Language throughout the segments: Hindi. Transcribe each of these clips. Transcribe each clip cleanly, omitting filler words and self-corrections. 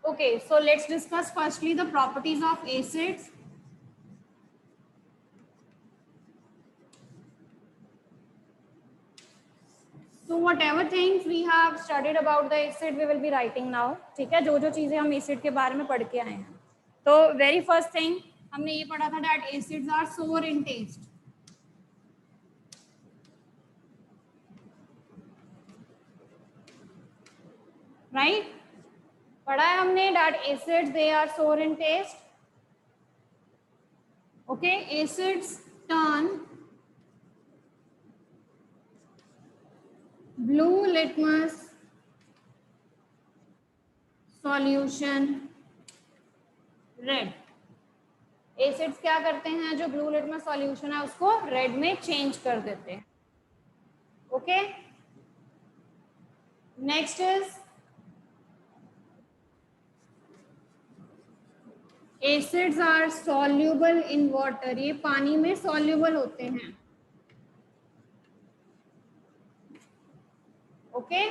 Okay, so let's discuss firstly the properties of acids. So whatever things we have studied about the acid, we will be writing now. ठीक है, जो जो चीजें हम एसिड के बारे में पढ़ के आए हैं. तो वेरी फर्स्ट थिंग हमने ये पढ़ा था that acids are sour in taste. Right? पढ़ा है हमने that acids they are sour in taste. Okay, acids turn blue litmus solution red. Acids क्या करते हैं, जो ब्लू लिटमस सॉल्यूशन है उसको रेड में चेंज कर देते हैं. Okay, next is acids are soluble in water. ये पानी में सॉल्युबल होते हैं. Okay,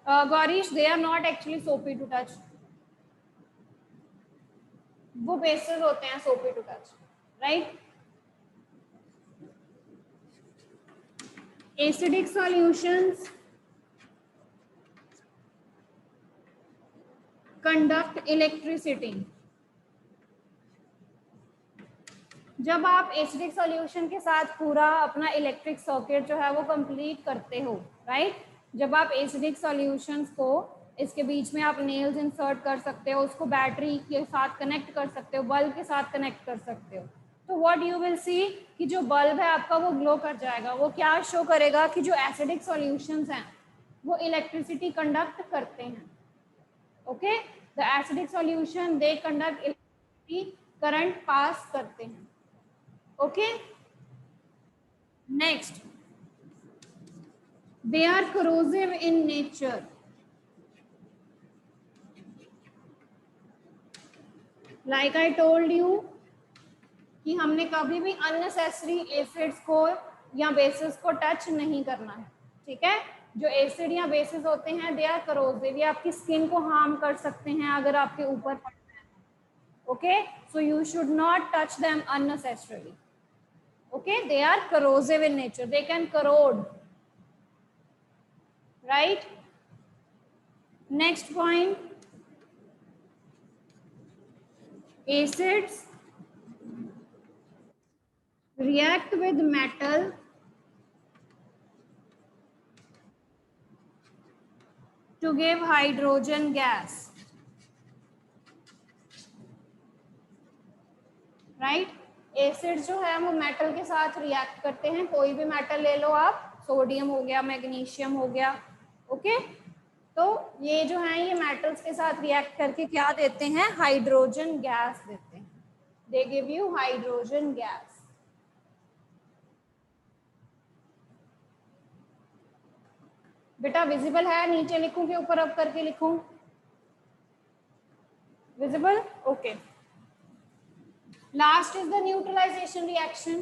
Gaurish they are not actually soapy to touch. वो बेसिस होते हैं soapy to touch, right. Acidic solutions conduct electricity. जब आप एसिडिक सॉल्यूशन के साथ पूरा अपना इलेक्ट्रिक सर्किट जो है वो कंप्लीट करते हो, राइट. जब आप एसिडिक सॉल्यूशंस को इसके बीच में आप नेल्स इंसर्ट कर सकते हो, उसको बैटरी के साथ कनेक्ट कर सकते हो, बल्ब के साथ कनेक्ट कर सकते हो, तो व्हाट यू विल सी कि जो बल्ब है आपका वो ग्लो कर जाएगा. वो क्या शो करेगा कि जो एसिडिक सॉल्यूशंस हैं वो इलेक्ट्रिसिटी कंडक्ट करते हैं. Okay, the acidic solution they conduct electricity, current pass करते हैं. Okay, next they are corrosive in nature. Like I told you कि हमने कभी भी unnecessary acids को या bases को टच नहीं करना है. ठीक है, जो एसिड या बेसिस होते हैं दे आर corrosive. ये आपकी स्किन को हार्म कर सकते हैं अगर आपके ऊपर पड़ते हैं. Okay, so you should not touch them unnecessarily. Okay, they are corrosive in nature. They can corrode. Right? Next point, acids react with metal to give hydrogen gas. Right? Acids जो है वो मेटल के साथ रिएक्ट करते हैं. कोई भी मेटल ले लो आप, सोडियम हो गया, मैग्नीशियम हो गया. ओके, तो ये जो है ये मेटल्स के साथ रिएक्ट करके क्या देते हैं, हाइड्रोजन गैस देते हैं. They give you hydrogen gas. बेटा विजिबल है, नीचे लिखूं कि ऊपर अप करके लिखूं? Visible, okay. Last is the neutralization reaction.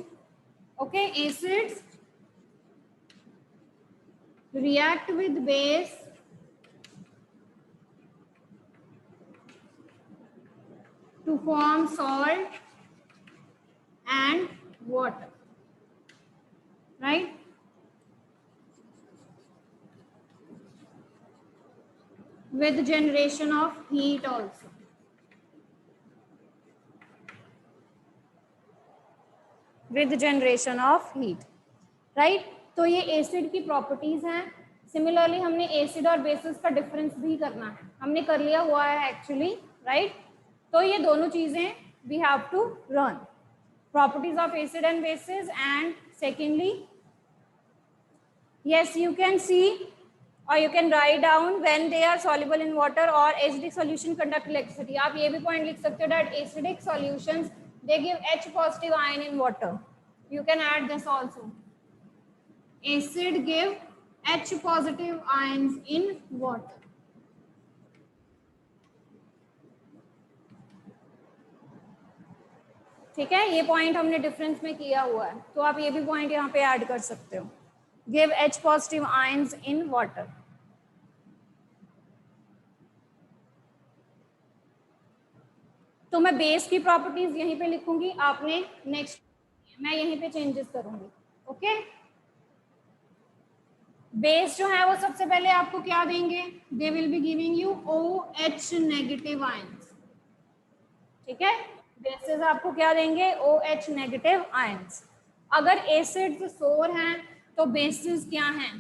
Okay, acids react with base to form salt and water. Right? With generation of heat also. With generation of heat. Right, तो ये एसिड की प्रॉपर्टीज हैं. सिमिलरली हमने एसिड और बेसिस का डिफरेंस भी करना है, हमने कर लिया हुआ है एक्चुअली. राइट, तो ये दोनों चीजें we have to learn. Properties of acid and bases, and secondly yes you can see or you can write down when they are soluble in water or acidic solution conduct electricity. आप ये भी पॉइंट लिख सकते हो that acidic solutions they give H positive ion in water. You can add this also. Acid give H positive ions in water. ठीक है, ये पॉइंट हमने डिफरेंस में किया हुआ है, तो आप ये भी पॉइंट यहाँ पे ऐड कर सकते हो। Give H positive ions in water. तो मैं बेस की प्रॉपर्टीज यहीं पे लिखूंगी, आपने नेक्स्ट मैं यहीं पे चेंजेस करूंगी। ओके, बेस जो है वो सबसे पहले आपको क्या देंगे, they will be giving you OH negative ions. ठीक है, बेसिस आपको क्या देंगे, OH नेगेटिव आयंस। अगर एसिड्स सोर हैं तो बेसिस क्या हैं,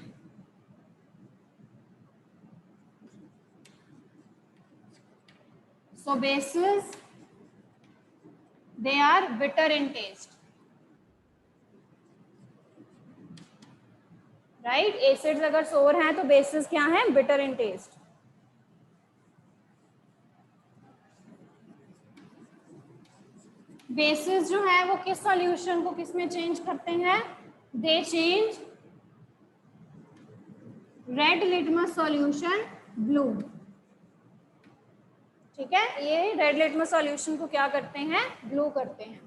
so bases they are bitter in taste, right? Acids अगर सोर हैं तो बेसिस क्या हैं, बिटर इन टेस्ट। बेसिस जो है वो किस सॉल्यूशन को किस में चेंज करते हैं, दे change red litmus solution blue. ठीक है, ये रेड लिटमस सॉल्यूशन को क्या करते हैं, ब्लू करते हैं।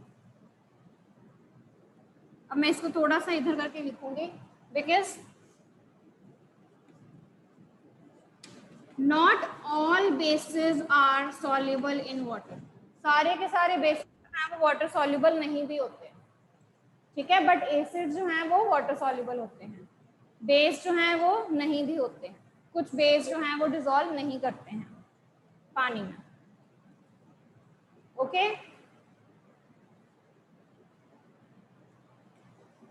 अब मैं इसको थोड़ा सा इधर करके लिखूंगी, because not all bases are soluble in water. सारे के सारे बेसिस वो वाटर सॉल्युबल नहीं भी होते, ठीक है, बट एसिड जो हैं वो वाटर सॉल्युबल होते हैं। बेस जो हैं वो नहीं भी होते, कुछ बेस जो हैं वो डिसॉल्व नहीं करते हैं पानी में। Okay,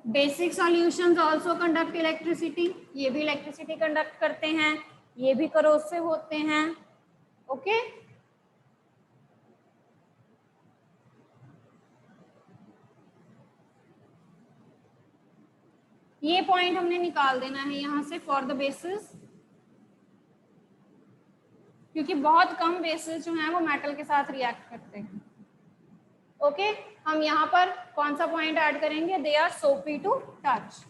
basic solutions also conduct electricity, ये भी इलेक्ट्रिसिटी कंडक्ट करते हैं, ये भी करोसिव होते हैं। ओके, ये पॉइंट हमने निकाल देना है यहां से फॉर द बेसिस, क्योंकि बहुत कम बेसिस जो हैं वो मेटल के साथ रिएक्ट करते हैं। ओके, हम यहाँ पर कौन सा पॉइंट ऐड करेंगे, they are soapy to touch.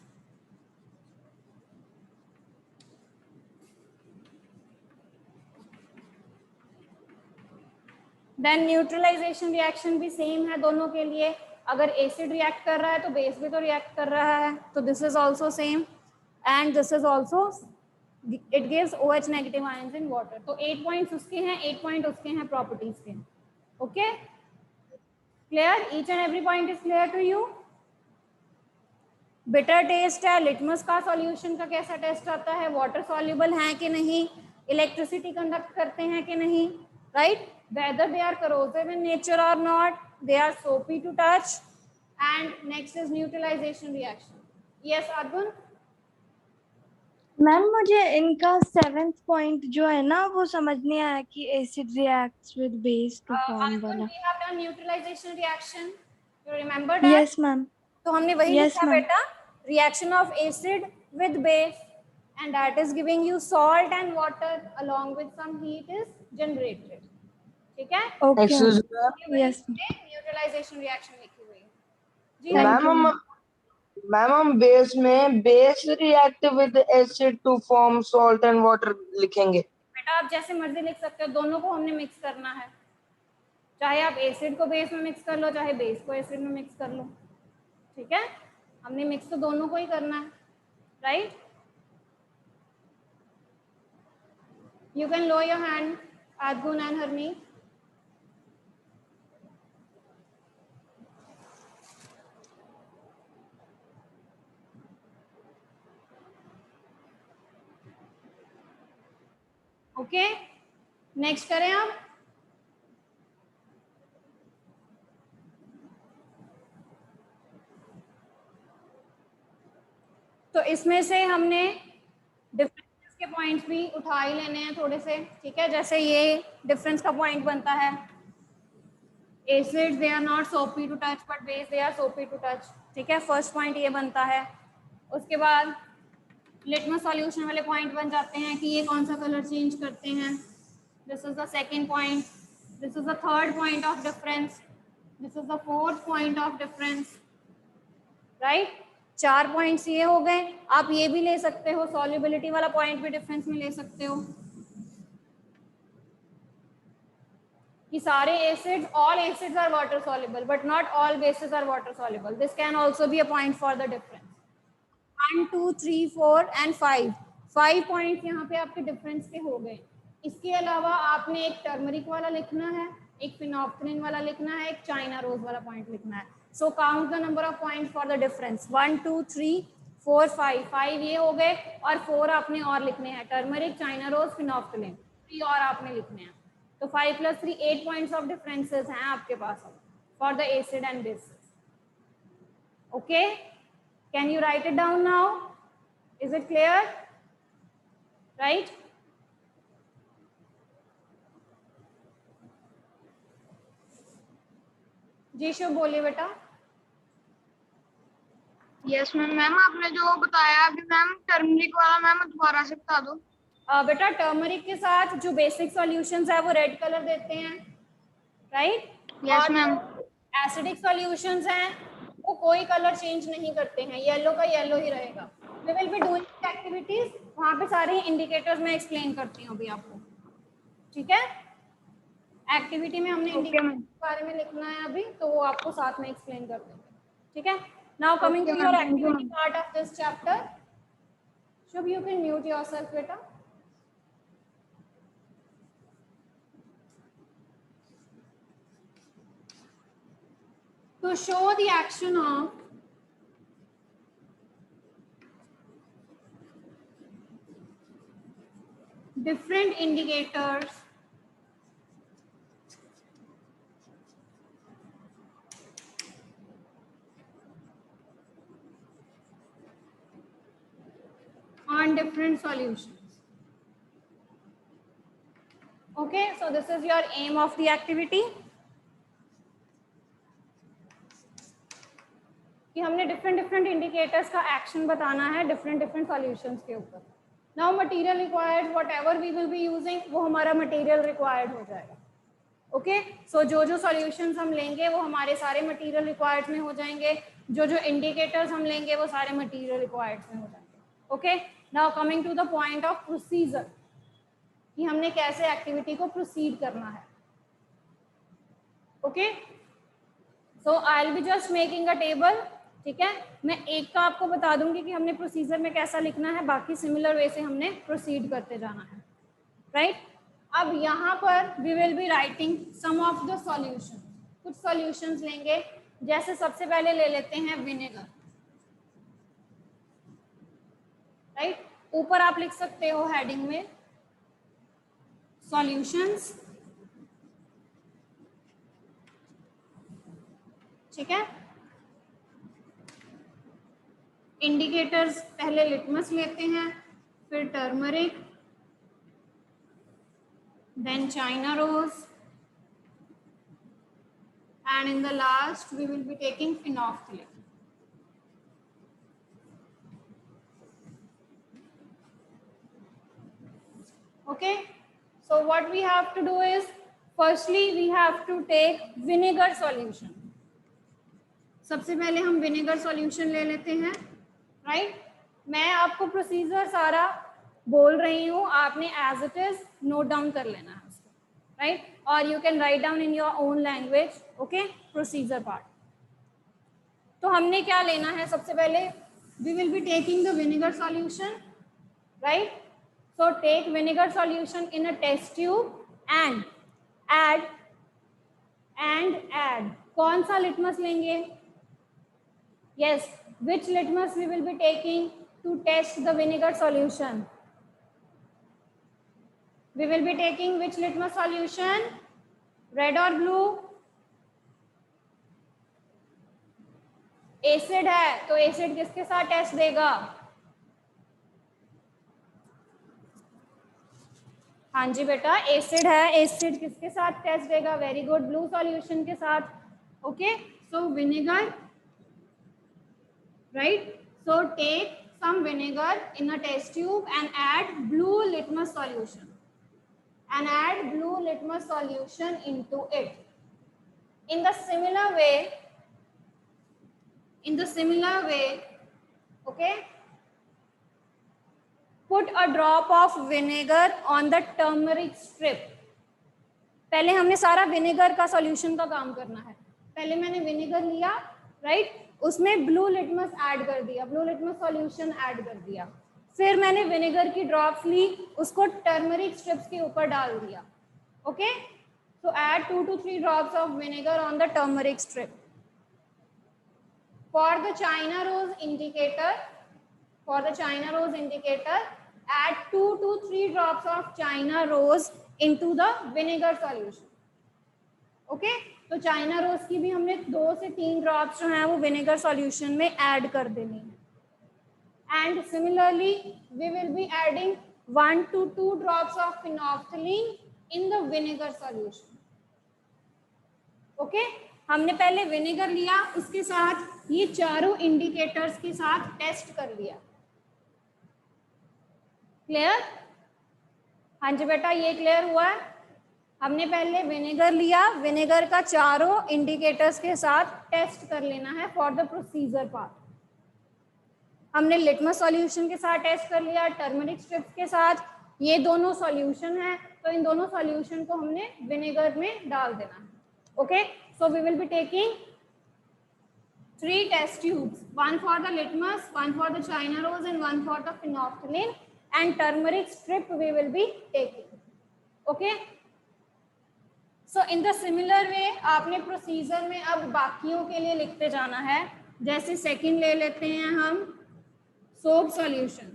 Then neutralization reaction भी सेम है दोनों के लिए। अगर एसिड रिएक्ट कर रहा है तो बेस भी तो रिएक्ट कर रहा है, तो this is also same and this is also, it gives OH negative ions in water. तो 8 पॉइंट्स उसके हैं, 8 पॉइंट उसके हैं प्रॉपर्टीज के। Okay, clear, each and every point is clear to you. Bitter taste है, लिटमस का सॉल्यूशन का कैसा टेस्ट आता है, वाटर सॉल्युबल है कि नहीं, इलेक्ट्रिसिटी कंडक्ट करते हैं कि नहीं, right, whether they are corrosive in nature or not, they are soapy to touch, and next is neutralization reaction. Yes Arjun? Ma'am मुझे इनका 7th पॉइंट जो है ना वो समझ नहीं आया कि acid reacts with base to form Arjun, वाला। we have done neutralization reaction, you remember that? Yes ma'am, तो हमने वही यस लिखा मैम। बेटा, reaction of acid with base, and that is giving you salt and water along with some heat is generated. ठीक है, okay yes, yes neutralization reaction लिखी हुई है जी। मैम हम बेस में base react with acid to form salt and water लिखेंगे। बेटा आप जैसे मर्जी लिख सकते हो, दोनों को हमने मिक्स करना है, चाहे आप एसिड को बेस में मिक्स कर लो, चाहे बेस को एसिड में मिक्स कर लो। ठीक है, हमने मिक्स तो दोनों को ही करना है, right. You can low your hand Adgun and Harmeet. Okay, next करें आप। तो इसमें से हमने डिफरेंस के पॉइंट्स भी उठा ही लेने हैं थोड़े से, ठीक है। जैसे ये डिफरेंस का पॉइंट बनता है, acids they are not soapy to touch but base they are soapy to touch, ठीक है, फर्स्ट पॉइंट ये बनता है। उसके बाद लिटमस सॉल्यूशन वाले पॉइंट बन जाते हैं कि ये कौन सा कलर चेंज करते हैं, this is the second point, this is the third point of difference, this is the fourth point of difference, right. 4 points ये हो गए। आप ये भी ले सकते हो, सॉल्युबिलिटी वाला पॉइंट भी डिफरेंस में ले सकते हो, कि सारे acids, all acids are water soluble but not all bases are water soluble. This can also be a point for the difference. 1 2 3 4 and 5 points यहाँ पे आपके डिफरेंस के हो गए। इसके अलावा आपने एक टर्मरिक वाला लिखना है, एक फिनोप्थलीन वाला लिखना है, एक चाइना रोज वाला पॉइंट लिखना है। So count the number of points for the difference. 1 2 3 4 5 ये हो गए और 4 आपने और लिखने हैं, टर्मरिक, चाइना रोज, फिनोप्थलीन। 3 और आपने लिखने हैं। तो 5 + 3 8 पॉइंट्स ऑफ डिफरेंसेस हैं आपके पास for the acid and basis. Okay, can you write it down now? Is it clear? Right? जी शुभ बोलिए बेटा। Yes ma'am. मैम आपने जो बताया कि मैम टर्मरिक वाला, मैम दोबारा से बता दो। बेटा टर्मरिक के साथ जो बेसिक सॉल्यूशंस है वो रेड कलर देते हैं, right? Yes ma'am. Acidic solutions हैं वो कोई कलर चेंज नहीं करते हैं, येलो का येलो ही रहेगा। We will be doing activities, वहाँ पे सारे इंडिकेटर्स मैं एक्सप्लेन करती हूँ अभी आपको, ठीक है? एक्टिविटी में हमने इंडिकेटर के बारे में लिखना है अभी, तो वो आपको साथ में एक्सप्लेन कर देंगे, ठीक है? Now coming to your activity part of this chapter. Shubh, you can mute yourself बेटा। To show the action of different indicators on different solutions. Okay, so this is your aim of the activity. कि हमने डिफरेंट इंडिकेटर्स का एक्शन बताना है डिफरेंट सॉल्यूशंस के ऊपर। Now material required, whatever we will be using वो हमारा मटेरियल रिक्वायर्ड हो जाएगा। ओके, सो जो सॉल्यूशंस हम लेंगे वो हमारे सारे मटेरियल रिक्वायर्ड में हो जाएंगे, जो इंडिकेटर्स हम लेंगे वो सारे मटेरियल रिक्वायर्ड में हो जाएंगे। Okay, now coming to the point of procedure कि हमने कैसे एक्टिविटी को प्रोसीड करना है। Okay, so I will be just making a table, ठीक है? मैं एक का आपको बता दूंगी कि हमने प्रोसीजर में कैसा लिखना है, बाकी सिमिलर वे से हमने प्रोसीड करते जाना है, राइट? अब यहाँ पर we will be writing some of the solution. कुछ सॉल्यूशंस लेंगे, जैसे सबसे पहले ले लेते हैं विनेगर, राइट? ऊपर आप लिख सकते हो हेडिंग में सॉल्यूशंस, ठीक है? इंडिकेटर्स पहले लिटमस लेते हैं, फिर turmeric, then China rose, and in the last we will be taking phenolphthalein. Okay, so what we have to do is firstly we have to take vinegar solution. सबसे पहले हम विनेगर सॉल्यूशन ले लेते हैं, राइट? मैं आपको प्रोसीजर सारा बोल रही हूँ, आपने as it is note down कर लेना है उसको, राइट? और you can write down in your own language. Okay, procedure part. तो हमने क्या लेना है, सबसे पहले we will be taking the vinegar solution, right? So take vinegar solution in a test tube and add कौन सा litmus लेंगे? Yes, which litmus we will be taking to test the vinegar solution? We will be taking which litmus solution? Red or blue? Acid है, तो acid किसके साथ टेस्ट देगा? हाँ जी बेटा, एसिड है, एसिड किसके साथ टेस्ट देगा? वेरी गुड, ब्लू सॉल्यूशन के साथ। Okay, so vinegar, right? So take some vinegar in a test tube and add blue litmus solution into it. In the similar way, okay, put a drop of vinegar on the turmeric strip. पहले हमने सारा विनेगर का सॉल्यूशन का काम करना है। पहले मैंने विनेगर लिया, राइट, उसमें ब्लू लिटमस ऐड कर दिया, ब्लू लिटमस सॉल्यूशन ऐड कर दिया। फिर मैंने विनेगर की ड्रॉप्स ली, उसको टर्मरिक स्ट्रिप्स के ऊपर डाल दिया। Okay, so add 2 to 3 drops of vinegar on the turmeric strip. For the China rose indicator, add 2 to 3 drops of China rose into the vinegar solution. Okay, तो चाइना रोज की भी हमने 2 से 3 ड्रॉप्स जो हैं वो विनेगर सॉल्यूशन में ऐड कर देनी है। And similarly we will be adding 1 to 2 drops of phenolphthalein in the vinegar solution. Okay, हमने पहले विनेगर लिया, उसके साथ ये चारों इंडिकेटर्स के साथ टेस्ट कर लिया। क्लियर? हाँ जी बेटा, ये क्लियर हुआ है। हमने पहले विनेगर लिया, विनेगर का चारों इंडिकेटर्स के साथ टेस्ट कर लेना है फॉर द प्रोसीजर पार्ट। हमने लिटमस सॉल्यूशन के साथ टेस्ट कर लिया, टर्मरिक स्ट्रिप्स के साथ, ये दोनों सॉल्यूशन है, तो इन दोनों सॉल्यूशन को हमने विनेगर में डाल देना है। Okay, so we will be taking 3 test tubes, one for the litmus, one for the China rose and one for the phenolphthalein, and turmeric strip we will be taking. Okay, so in the similar way आपने प्रोसीजर में अब बाकियों के लिए लिखते जाना है। जैसे सेकंड ले लेते हैं हम सोप सॉल्यूशन,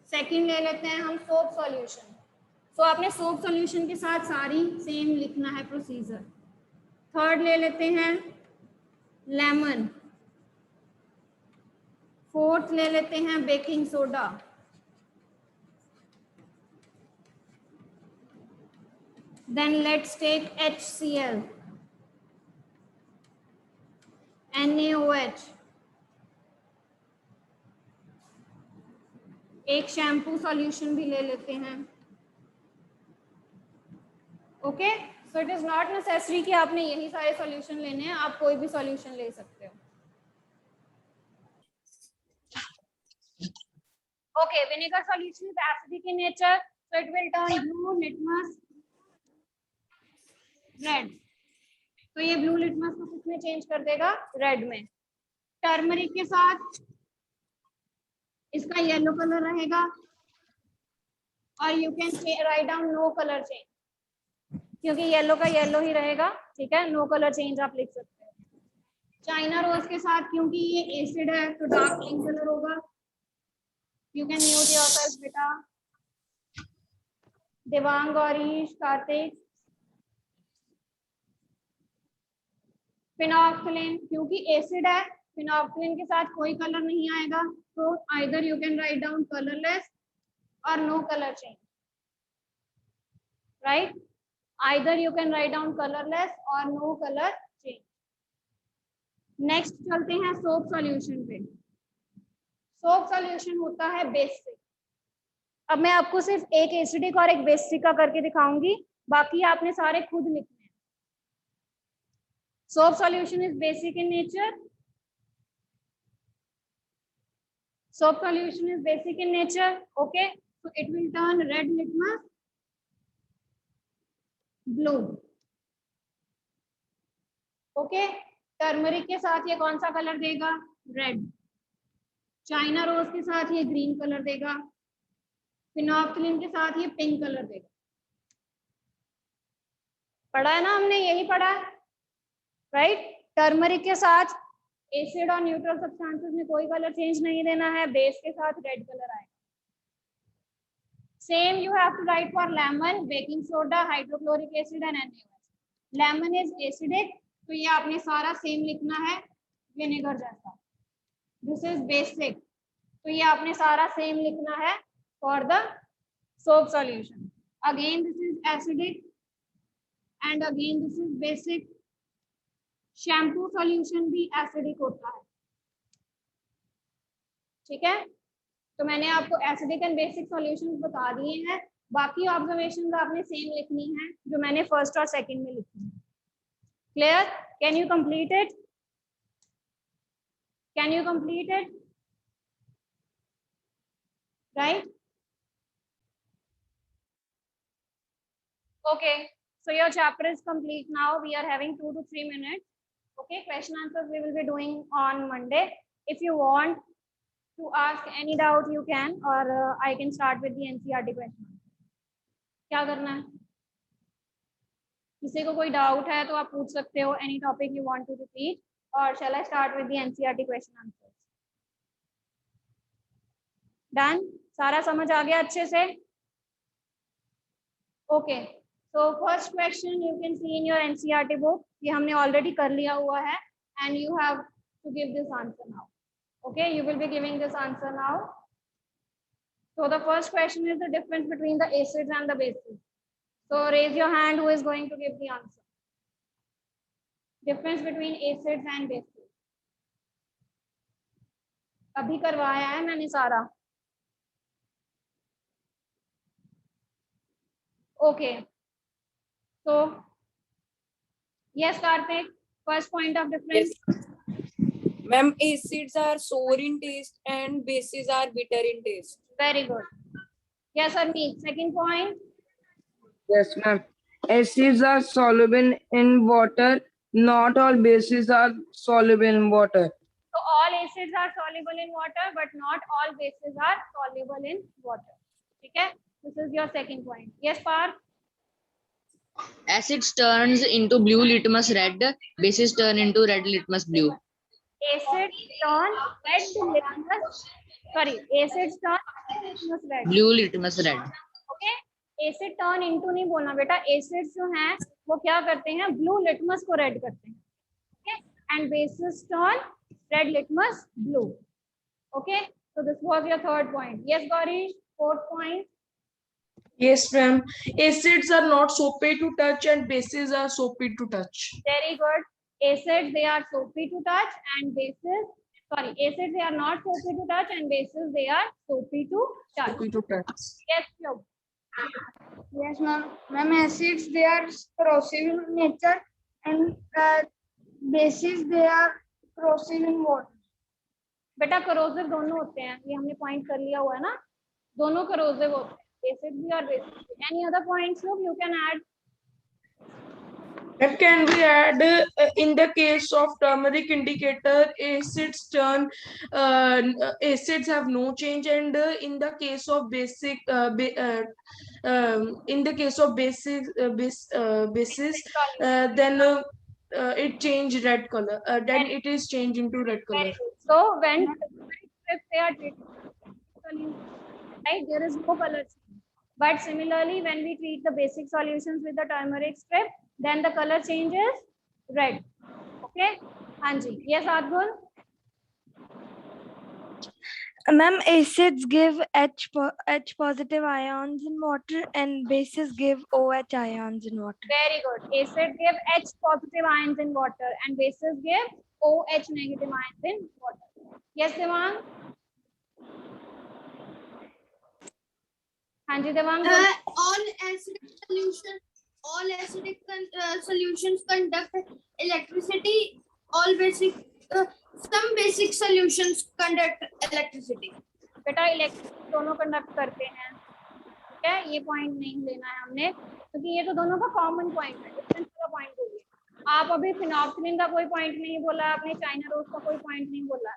सेकंड ले लेते हैं हम सोप सॉल्यूशन। तो आपने सोप सॉल्यूशन के साथ सारी सेम लिखना है प्रोसीजर। थर्ड ले लेते हैं लेमन, फोर्थ ले लेते हैं baking soda, then let's take HCl, NaOH, एक शैम्पू सॉल्यूशन भी ले लेते हैं। Okay, so it is not necessary कि आपने यही सारे सॉल्यूशन लेने हैं, आप कोई भी सॉल्यूशन ले सकते हो। Okay, vinegar solution is acidic in nature, so it will turn blue litmus red. तो ये ब्लू लिटमस को किसमें चेंज कर देगा? रेड में। टर्मरिक के साथ इसका येलो कलर रहेगा, और you can write down no colour change, क्योंकि येलो का येलो ही रहेगा। ठीक है, नो कलर चेंज आप लिख सकते हैं। चाइना रोज के साथ क्योंकि ये एसिड है तो डार्क पिंक कलर होगा। यू कैन यूज योरसेल्फ बेटा। देवांग, गौरीश, कार्तिक। फिनॉक्सिलिन क्योंकि एसिड है, फिनॉक्सिलिन के साथ कोई कलर नहीं आएगा, तो either you can write down colourless और no colour change, right? Either you can write down colorless or no color change. Next चलते हैं सोप सॉल्यूशन पे। सोप सॉल्यूशन होता है बेसिक। अब मैं आपको सिर्फ एक एसिडिक और एक बेसिक का करके दिखाऊंगी, बाकी आपने सारे खुद लिखने हैं। Soap solution is basic in nature, soap solution is basic in nature. Okay, so it will turn red litmus blue. Okay, turmeric के साथ ये कौन सा कलर देगा? रेड। चाइना रोज के साथ ये ग्रीन कलर देगा, फिनॉक्सिलिन के साथ ये पिंक कलर देगा। पढ़ा है ना हमने, यही पढ़ा है, राइट? टर्मरिक के साथ एसिड और न्यूट्रल सब्सटेंसेस में कोई कलर चेंज नहीं देना है, बेस के साथ रेड कलर आएगा। Same you have to write for lemon, baking soda, hydrochloric acid and NaOH. Lemon is acidic, तो ये आपने सारा सेम लिखना है विनेगर जैसा। This is basic, तो ये आपने सारा सेम लिखना है for the soap solution. Again this is acidic and again this is basic. Shampoo solution भी acidic होता है, ठीक है? तो मैंने आपको एसिडिक एंड बेसिक सॉल्यूशंस बता दिए हैं, बाकी ऑब्जर्वेशंस आपने सेम लिखनी है जो मैंने फर्स्ट और सेकंड में लिखी है। Clear? Can you complete it? Can you complete it? Right? Okay, so your chapter is complete now. We are having 2 to 3 minutes. Okay, question answers we will be doing on Monday. If you want to ask any doubt, you can, or I can start with the NCERT question. क्या करना है? किसी को कोई डाउट है तो आप पूछ सकते हो. Any topic you want to repeat, or shall I start with the NCERT question answers? Done? सारा समझ आ गया अच्छे से? Okay. So first question you can see in your NCERT book. ये हमने already कर लिया हुआ है, and you have to give this answer now. Okay, you will be giving this answer now. So the first question is the difference between the acids and the bases. So raise your hand who is going to give the answer. Difference between acids and bases. अभी करवाया है मैंने सारा. Okay. So yes, Karthik. First point of difference. Ma'am, acids are sour in taste and bases are bitter in taste. Very good. Yes, Armeet. Second point. Yes, ma'am. Acids are soluble in water. Not all bases are soluble in water. So all acids are soluble in water, but not all bases are soluble in water. Okay. This is your second point. Yes, Parth. Acids turns into blue litmus red, bases turn into red litmus blue. Acids turn red litmus. Sorry, acids turn litmus red. Blue litmus red. Okay. Asset turn into नहीं बोलना बेटा. एसिड्स जो हैं वो क्या करते हैं? ब्लू लिटमस को रेड करते हैं. Okay. And bases turn red litmus blue. Okay. So this was your third point. Yes Gaurish. Fourth point. Yes, ma'am. Acids are not soapy to touch and bases are soapy to touch. Very good. Acids they are soapy to touch and bases. Sorry, acids they are not soapy to touch and bases they are soapy to touch. Soapy to touch. Yes, Shlob. Yes, ma'am. Ma'am, acids they are corrosive in nature, and bases they are corrosive in water. बेटा corrosive दोनों होते हैं. ये हमने पॉइंट कर लिया हुआ है ना. दोनों corrosive होते हैं. Acids भी और bases भी. Any other points, Shlob, you can add? And can we add in the case of turmeric indicator, acids turn, acids have no change, and in the case of basic, in the case of bases, then it change red color. Then it is changed into red color. Very good. So when strips they are treated with solution, right, there is no color change. But similarly, when we treat the basic solutions with the turmeric strip, then the color changes red. Okay. Hanji. Yes, Adgul. Ma'am, acids give H positive ions in water and bases give OH ions in water. Very good. Acid give H positive ions in water and bases give OH negative ions in water. Yes, Devang. Hanji, Devang. All acidic solutions conduct electricity. All basic, some basic solutions conduct electricity. बेटा इलेक्ट्रिक दोनों कंडक्ट करते हैं. ठीक है. ये पॉइंट नहीं लेना है हमने क्योंकि ये तो दोनों का कॉमन पॉइंट है. डिफरेंस का पॉइंट बोलिए. आप अभी फिनॉक्सिलिन का कोई पॉइंट नहीं बोला. आपने चाइना रोज का कोई पॉइंट नहीं बोला.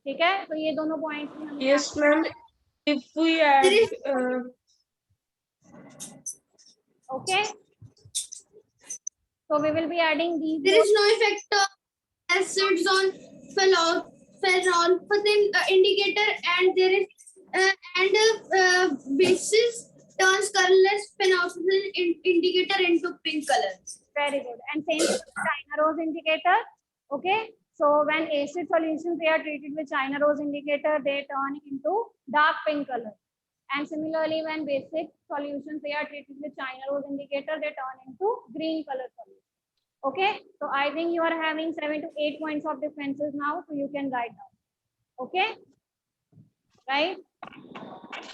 ठीक है. तो ये दोनों point. Yes, ma'am. If we add. Okay. So we will be adding these. There is no effect of acids on phenolphthalein indicator, and there is basis turns colorless phenolphthalein indicator into pink color. Very good. And same with China rose indicator. Okay. So when acid solutions they are treated with China rose indicator, they turn into dark pink color. And similarly, when basic solutions they are treated with China rose indicator, they turn into green color solution. Okay. So I think you are having 7 to 8 points of differences now, so you can write down. Okay. Right.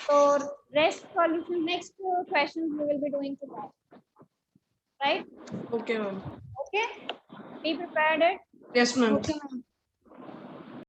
So rest solution next questions we will be doing tomorrow. Right. Okay, ma'am. Okay. Be prepared. Yes, ma'am. Okay, ma'am.